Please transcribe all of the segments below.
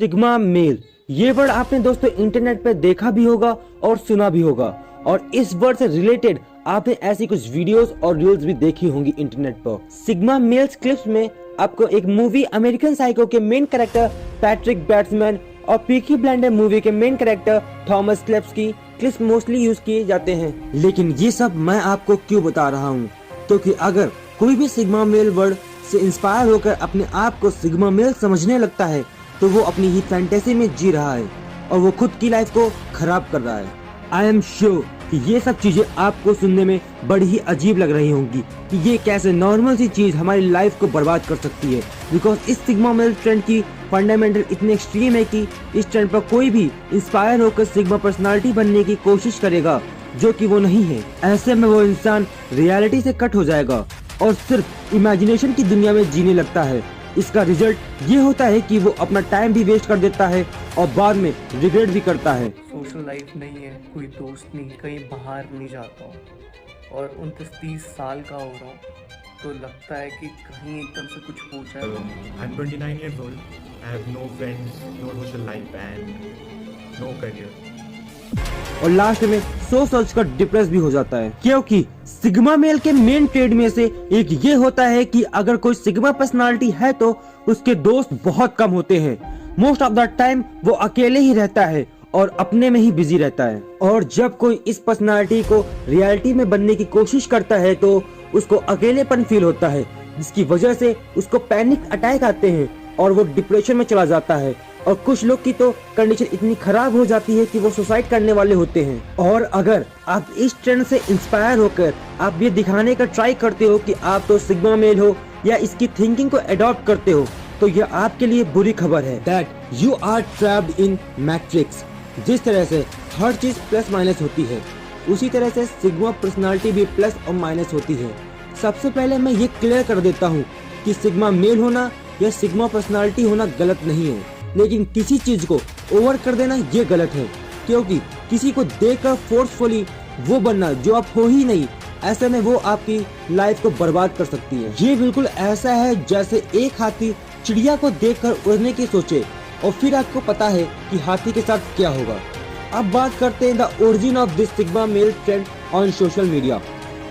Sigma male, ये word आपने दोस्तों इंटरनेट पे देखा भी होगा और सुना भी होगा। और इस वर्ड से रिलेटेड आपने ऐसी कुछ वीडियोस और रील्स भी देखी होंगी इंटरनेट पर। सिग्मा मेल्स क्लिप्स में आपको एक मूवी अमेरिकन साइको के मेन कैरेक्टर पैट्रिक बैट्समैन और पीकी ब्लाइंडर मूवी के मेन कैरेक्टर थॉमस क्लेप्स की क्लिप्स मोस्टली यूज किए जाते हैं। लेकिन ये सब मैं आपको क्यों बता रहा हूँ, क्योंकि अगर कोई भी सिग्मा मेल वर्ड से इंस्पायर होकर अपने आप को सिग्मा मेल समझने लगता है तो वो अपनी ही फैंटेसी में जी रहा है और वो खुद की लाइफ को खराब कर रहा है। आई एम श्योर कि ये सब चीजें आपको सुनने में बड़ी ही अजीब लग रही होंगी कि ये कैसे नॉर्मल सी चीज हमारी लाइफ को बर्बाद कर सकती है। बिकॉज इस सिग्मा मेल ट्रेंड की फंडामेंटल इतनी एक्सट्रीम है कि इस ट्रेंड पर कोई भी इंस्पायर होकर सिग्मा पर्सनालिटी बनने की कोशिश करेगा जो कि वो नहीं है। ऐसे में वो इंसान रियलिटी से कट हो जाएगा और सिर्फ इमेजिनेशन की दुनिया में जीने लगता है। इसका रिजल्ट ये होता है कि वो अपना टाइम भी वेस्ट कर देता है और बाद में रिग्रेट भी करता है। सोशल लाइफ नहीं है, कोई दोस्त नहीं, कहीं बाहर नहीं जाता हूँ और 29-30 साल का हो रहा हूँ तो लगता है कि कहीं एकदम से कुछ हो जाए। I'm 29 years old. I have no friends, no social life and no career. और लास्ट में सोच कर डिप्रेस भी हो जाता है, क्योंकि सिग्मा मेल के मेन ट्रेड में से एक ये होता है कि अगर कोई सिग्मा पर्सनालिटी है तो उसके दोस्त बहुत कम होते हैं। मोस्ट ऑफ द टाइम वो अकेले ही रहता है और अपने में ही बिजी रहता है। और जब कोई इस पर्सनालिटी को रियलिटी में बनने की कोशिश करता है तो उसको अकेलेपन फील होता है, जिसकी वजह से उसको पैनिक अटैक आते हैं और वो डिप्रेशन में चला जाता है। और कुछ लोग की तो कंडीशन इतनी खराब हो जाती है कि वो सुसाइड करने वाले होते हैं। और अगर आप इस ट्रेंड से इंस्पायर होकर आप ये दिखाने का ट्राई करते हो कि आप तो सिग्मा मेल हो या इसकी थिंकिंग को अडॉप्ट करते हो तो यह आपके लिए बुरी खबर है। That you are trapped in matrix. जिस तरह से हर चीज प्लस माइनस होती है उसी तरह से सिग्मा पर्सनालिटी भी प्लस और माइनस होती है। सबसे पहले मैं ये क्लियर कर देता हूँ कि सिग्मा मेल होना या सिग्मा पर्सनालिटी होना गलत नहीं है, लेकिन किसी चीज को ओवर कर देना ये गलत है। क्योंकि किसी को देखकर फोर्सफुली वो बनना जो आप हो ही नहीं, ऐसे में वो आपकी लाइफ को बर्बाद कर सकती है। ये बिल्कुल ऐसा है जैसे एक हाथी चिड़िया को देखकर उड़ने की सोचे और फिर आपको पता है कि हाथी के साथ क्या होगा। अब बात करते हैं the origin of this sigma male trend on social media.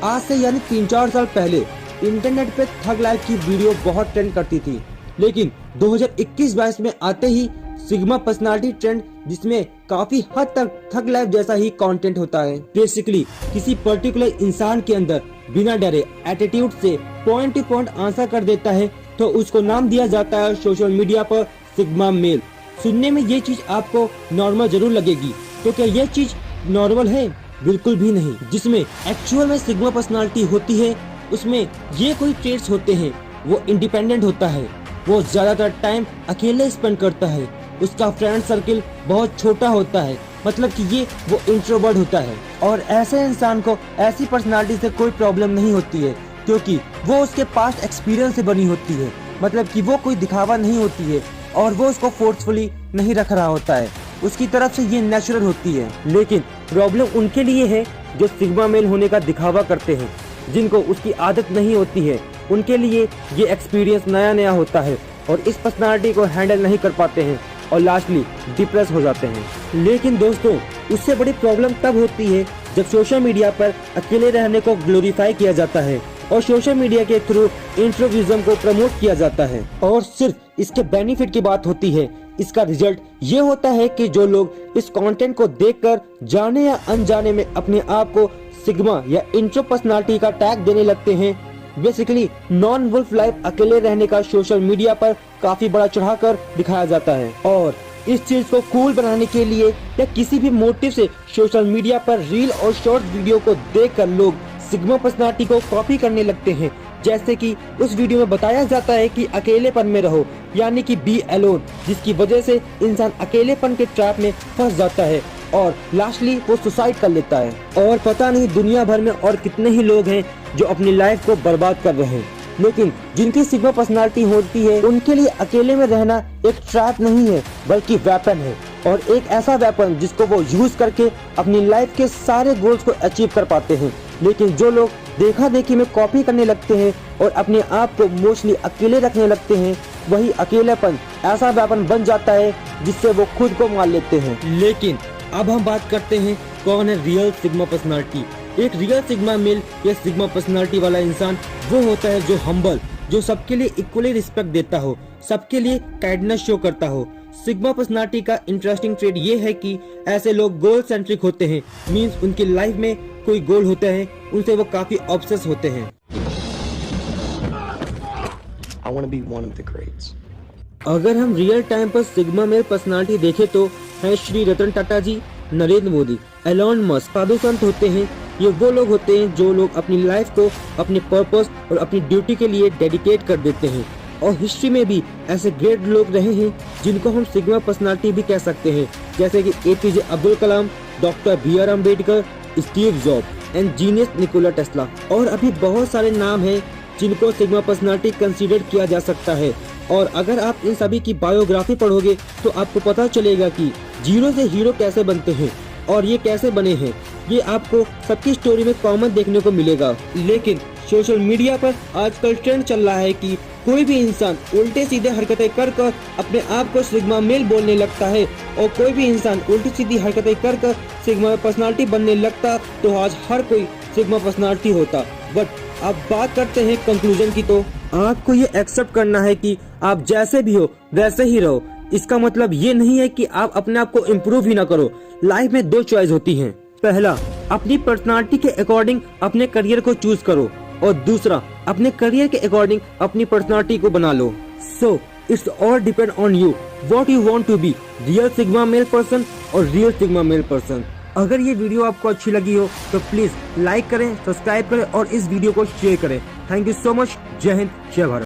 आज से यानी 3-4 साल पहले इंटरनेट पे थग लाइफ की वीडियो बहुत ट्रेंड करती थी, लेकिन 2021-22 में आते ही सिग्मा पर्सनालिटी ट्रेंड, जिसमें काफी हद तक थग लाइफ जैसा ही कंटेंट होता है। बेसिकली किसी पर्टिकुलर इंसान के अंदर बिना डरे एटीट्यूड से पॉइंट टू पॉइंट आंसर कर देता है तो उसको नाम दिया जाता है सोशल मीडिया पर सिग्मा मेल। सुनने में ये चीज आपको नॉर्मल जरूर लगेगी, तो क्या ये चीज नॉर्मल है? बिल्कुल भी नहीं। जिसमें एक्चुअल में सिग्मा पर्सनालिटी होती है उसमें ये कोई ट्रेट्स होते हैं। वो इंडिपेंडेंट होता है, वो ज्यादातर टाइम अकेले स्पेंड करता है, उसका फ्रेंड सर्किल बहुत छोटा होता है, मतलब कि ये वो इंट्रोवर्ट होता है। और ऐसे इंसान को ऐसी पर्सनालिटी से कोई प्रॉब्लम नहीं होती है क्योंकि वो उसके पास्ट एक्सपीरियंस से बनी होती है, मतलब कि वो कोई दिखावा नहीं होती है और वो उसको फोर्सफुली नहीं रख रहा होता है, उसकी तरफ से ये नेचुरल होती है। लेकिन प्रॉब्लम उनके लिए है जो सिग्मा मेल होने का दिखावा करते हैं, जिनको उसकी आदत नहीं होती है। उनके लिए ये एक्सपीरियंस नया होता है और इस पर्सनालिटी को हैंडल नहीं कर पाते हैं और लास्टली डिप्रेस हो जाते हैं। लेकिन दोस्तों, उससे बड़ी प्रॉब्लम तब होती है जब सोशल मीडिया पर अकेले रहने को ग्लोरीफाई किया जाता है और सोशल मीडिया के थ्रू इंट्रोविज्म को प्रमोट किया जाता है। और सिर्फ इसके बेनिफिट की बात होती है, इसका रिजल्ट ये होता है कि जो लोग इस कंटेंट को देखकर जाने या अनजाने में अपने आप को सिग्मा या इंट्रो पर्सनालिटी का टैग देने लगते हैं। बेसिकली नॉन वुल्फ लाइफ अकेले रहने का सोशल मीडिया पर काफी बड़ा चढ़ाकर दिखाया जाता है। और इस चीज को कूल बनाने के लिए या किसी भी मोटिव से सोशल मीडिया पर रील और शॉर्ट वीडियो को देखकर लोग सिग्मा पर्सनालिटी को कॉपी करने लगते हैं। जैसे कि उस वीडियो में बताया जाता है कि अकेलेपन में रहो, यानी कि बी अलोन, जिसकी वजह से इंसान अकेलेपन के ट्रैप में फंस जाता है और लास्टली वो सुसाइड कर लेता है। और पता नहीं दुनिया भर में और कितने ही लोग हैं जो अपनी लाइफ को बर्बाद कर रहे हैं। लेकिन जिनकी सिग्मा पर्सनालिटी होती है उनके लिए अकेले में रहना एक ट्रैप नहीं है बल्कि वेपन है, और एक ऐसा वेपन जिसको वो यूज करके अपनी लाइफ के सारे गोल्स को अचीव कर पाते हैं। लेकिन जो लोग देखा देखी में कॉपी करने लगते हैं और अपने आप को मोस्टली अकेले रखने लगते हैं, वही अकेलापन ऐसा वेपन बन जाता है जिससे वो खुद को मार लेते हैं। लेकिन अब हम बात करते हैं कौन है रियल सिग्मा पर्सनालिटी। एक रियल सिग्मा मेल या सिग्मा पर्सनालिटी वाला इंसान वो होता है जो हम्बल, जो सबके लिए इक्वली रिस्पेक्ट देता हो, सबके लिए काइंडनेस शो करता हो। सिग्मा पर्सनालिटी का इंटरेस्टिंग ट्रेड ये है कि ऐसे लोग गोल सेंट्रिक होते हैं, मींस उनकी लाइफ में कोई गोल होता है, उनसे वो काफी ऑब्सेस होते हैं। I want to be one of the greats. अगर हम रियल टाइम पर सिग्मा मेल पर्सनालिटी देखें तो है श्री रतन टाटा जी, नरेंद्र मोदी, एलॉन मस्क। साधु संत होते हैं, ये वो लोग होते हैं जो लोग अपनी लाइफ को अपने पर्पस और अपनी ड्यूटी के लिए डेडिकेट कर देते हैं। और हिस्ट्री में भी ऐसे ग्रेट लोग रहे हैं जिनको हम सिग्मा पर्सनालिटी भी कह सकते हैं, जैसे कि APJ Abdul Kalam, doctor BR Ambedkar, Steve job and genius Nikola Tesla. और अभी बहुत सारे नाम हैं जिनको सिग्मा पर्सनालिटी कंसीडर किया जा सकता है। और अगर आप इन सभी की बायोग्राफी पढ़ोगे तो आपको पता चलेगा कि जीरो से हीरो कैसे बनते हैं और ये कैसे बने हैं, ये आपको सबकी स्टोरी में कॉमन देखने को मिलेगा। लेकिन सोशल मीडिया पर आजकल ट्रेंड चल रहा है कि कोई भी इंसान उल्टे सीधे हरकतें कर अपने आप को सिग्मा मेल बोलने लगता है, और कोई भी इंसान उल्टी सीधी हरकतें कर सिग्मा पर्सनालिटी बनने लगता तो आज हर कोई सिग्मा पर्सनालिटी होता। बट अब बात करते हैं कंक्लूजन की, तो आपको ये एक्सेप्ट करना है कि आप जैसे भी हो वैसे ही रहो। इसका मतलब ये नहीं है कि आप अपने आप को इम्प्रूव ही ना करो। लाइफ में दो चॉइस होती हैं, पहला अपनी पर्सनालिटी के अकॉर्डिंग अपने करियर को चूज करो, और दूसरा अपने करियर के अकॉर्डिंग अपनी पर्सनालिटी को बना लो। So it's all depend on you what you want to be, real sigma male person और रियल सिग्मा मेल पर्सन। अगर ये वीडियो आपको अच्छी लगी हो तो प्लीज लाइक करें, सब्सक्राइब करें और इस वीडियो को शेयर करें। Thank you so much. जय हिंद, जय भारत।